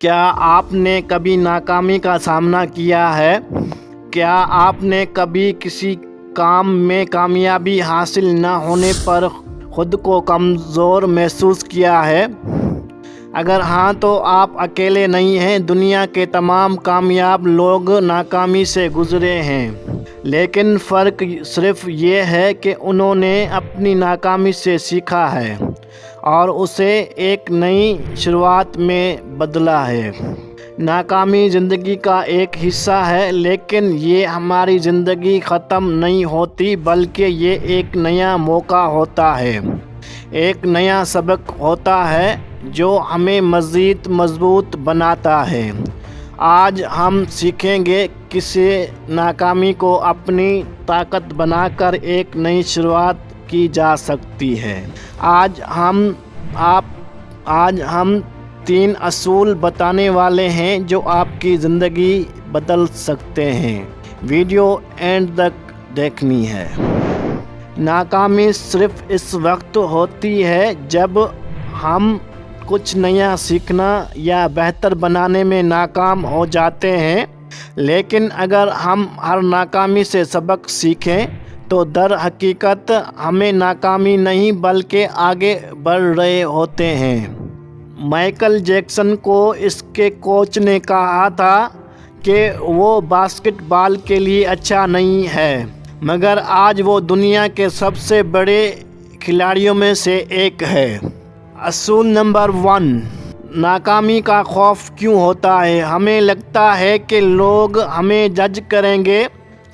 کیا آپ نے کبھی ناکامی کا سامنا کیا ہے؟ کیا آپ نے کبھی کسی کام میں کامیابی حاصل نہ ہونے پر خود کو کمزور محسوس کیا ہے؟ اگر ہاں تو آپ اکیلے نہیں ہیں۔ دنیا کے تمام کامیاب لوگ ناکامی سے گزرے ہیں، لیکن فرق صرف یہ ہے کہ انہوں نے اپنی ناکامی سے سیکھا ہے اور اسے ایک نئی شروعات میں بدلا ہے۔ ناکامی زندگی کا ایک حصہ ہے، لیکن یہ ہماری زندگی ختم نہیں ہوتی، بلکہ یہ ایک نیا موقع ہوتا ہے، ایک نیا سبق ہوتا ہے جو ہمیں مزید مضبوط بناتا ہے۔ آج ہم سیکھیں گے کیسے ناکامی کو اپنی طاقت بنا کر ایک نئی شروعات کی جا سکتی ہے۔ آج ہم 3 اصول بتانے والے ہیں جو آپ کی زندگی بدل سکتے ہیں۔ ویڈیو اینڈ تک دیکھنی ہے۔ ناکامی صرف اس وقت ہوتی ہے جب ہم کچھ نیا سیکھنا یا بہتر بنانے میں ناکام ہو جاتے ہیں، لیکن اگر ہم ہر ناکامی سے سبق سیکھیں تو در حقیقت ہمیں ناکامی نہیں بلکہ آگے بڑھ رہے ہوتے ہیں۔ مائیکل جیکسن کو اس کے کوچ نے کہا تھا کہ وہ باسکٹ بال کے لیے اچھا نہیں ہے، مگر آج وہ دنیا کے سب سے بڑے کھلاڑیوں میں سے ایک ہے۔ اصول نمبر 1، ناکامی کا خوف کیوں ہوتا ہے؟ ہمیں لگتا ہے کہ لوگ ہمیں جج کریں گے،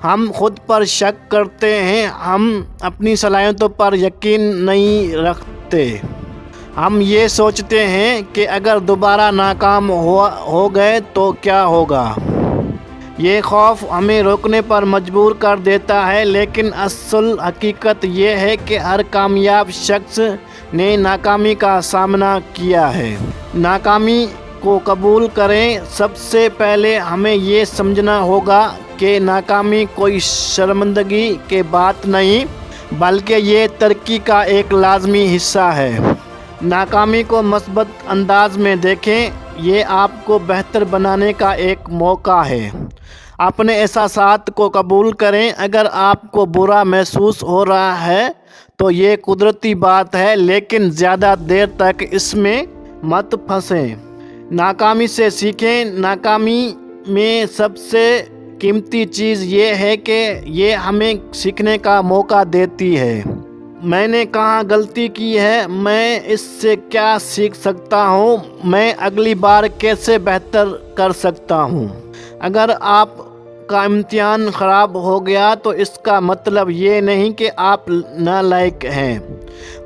ہم خود پر شک کرتے ہیں، ہم اپنی صلاحیتوں پر یقین نہیں رکھتے۔ ہم یہ سوچتے ہیں کہ اگر دوبارہ ناکام ہو گئے تو کیا ہوگا؟ یہ خوف ہمیں روکنے پر مجبور کر دیتا ہے، لیکن اصل حقیقت یہ ہے کہ ہر کامیاب شخص نے ناکامی کا سامنا کیا ہے۔ ناکامی کو قبول کریں۔ سب سے پہلے ہمیں یہ سمجھنا ہوگا کہ ناکامی کوئی شرمندگی کی بات نہیں، بلکہ یہ ترقی کا ایک لازمی حصہ ہے۔ ناکامی کو مثبت انداز میں دیکھیں، یہ آپ کو بہتر بنانے کا ایک موقع ہے۔ اپنے احساسات کو قبول کریں۔ اگر آپ کو برا محسوس ہو رہا ہے تو یہ قدرتی بات ہے، لیکن زیادہ دیر تک اس میں مت پھنسیں۔ ناکامی سے سیکھیں۔ ناکامی میں سب سے قیمتی چیز یہ ہے کہ یہ ہمیں سیکھنے کا موقع دیتی ہے۔ میں نے کہاں غلطی کی ہے؟ میں اس سے کیا سیکھ سکتا ہوں؟ میں اگلی بار کیسے بہتر کر سکتا ہوں؟ اگر آپ کا امتحان خراب ہو گیا تو اس کا مطلب یہ نہیں کہ آپ نالائق ہیں،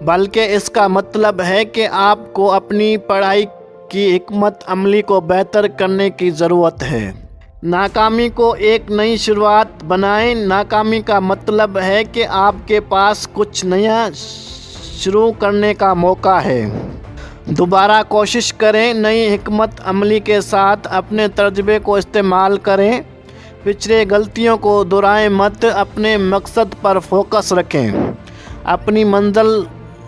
بلکہ اس کا مطلب ہے کہ آپ کو اپنی پڑھائی کی حکمت عملی کو بہتر کرنے کی ضرورت ہے۔ ناکامی کو ایک نئی شروعات بنائیں۔ ناکامی کا مطلب ہے کہ آپ کے پاس کچھ نیا شروع کرنے کا موقع ہے۔ دوبارہ کوشش کریں۔ نئی حکمت عملی کے ساتھ اپنے تجربے کو استعمال کریں۔ پچھلی غلطیوں کو دہرائیں مت۔ اپنے مقصد پر فوکس رکھیں۔ اپنی منزل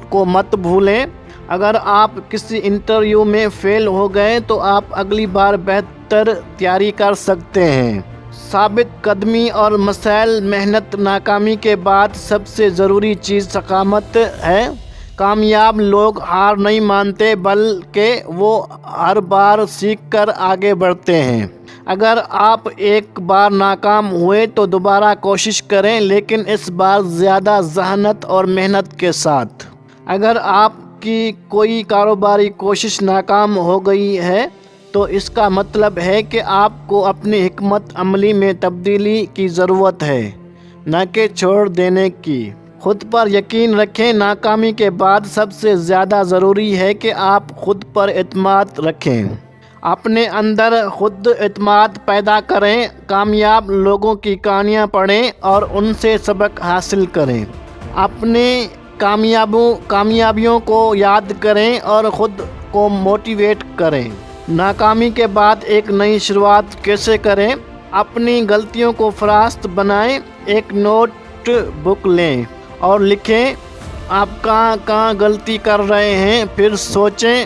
کو مت بھولیں۔ اگر آپ کسی انٹرویو میں فیل ہو گئے تو آپ اگلی بار بہتر تیاری کر سکتے ہیں۔ ثابت قدمی اور مسلسل محنت۔ ناکامی کے بعد سب سے ضروری چیز استقامت ہے۔ کامیاب لوگ ہار نہیں مانتے، بلکہ وہ ہر بار سیکھ کر آگے بڑھتے ہیں۔ اگر آپ ایک بار ناکام ہوئے تو دوبارہ کوشش کریں، لیکن اس بار زیادہ ذہانت اور محنت کے ساتھ۔ اگر آپ کی کوئی کاروباری کوشش ناکام ہو گئی ہے تو اس کا مطلب ہے کہ آپ کو اپنی حکمت عملی میں تبدیلی کی ضرورت ہے، نہ کہ چھوڑ دینے کی۔ خود پر یقین رکھیں۔ ناکامی کے بعد سب سے زیادہ ضروری ہے کہ آپ خود پر اعتماد رکھیں۔ اپنے اندر خود اعتماد پیدا کریں۔ کامیاب لوگوں کی کہانیاں پڑھیں اور ان سے سبق حاصل کریں۔ اپنے کامیابیوں کو یاد کریں اور خود کو موٹیویٹ کریں۔ ناکامی کے بعد ایک نئی شروعات کیسے کریں؟ اپنی غلطیوں کو فہرست بنائیں۔ ایک نوٹ بک لیں اور لکھیں آپ کہاں غلطی کر رہے ہیں۔ پھر سوچیں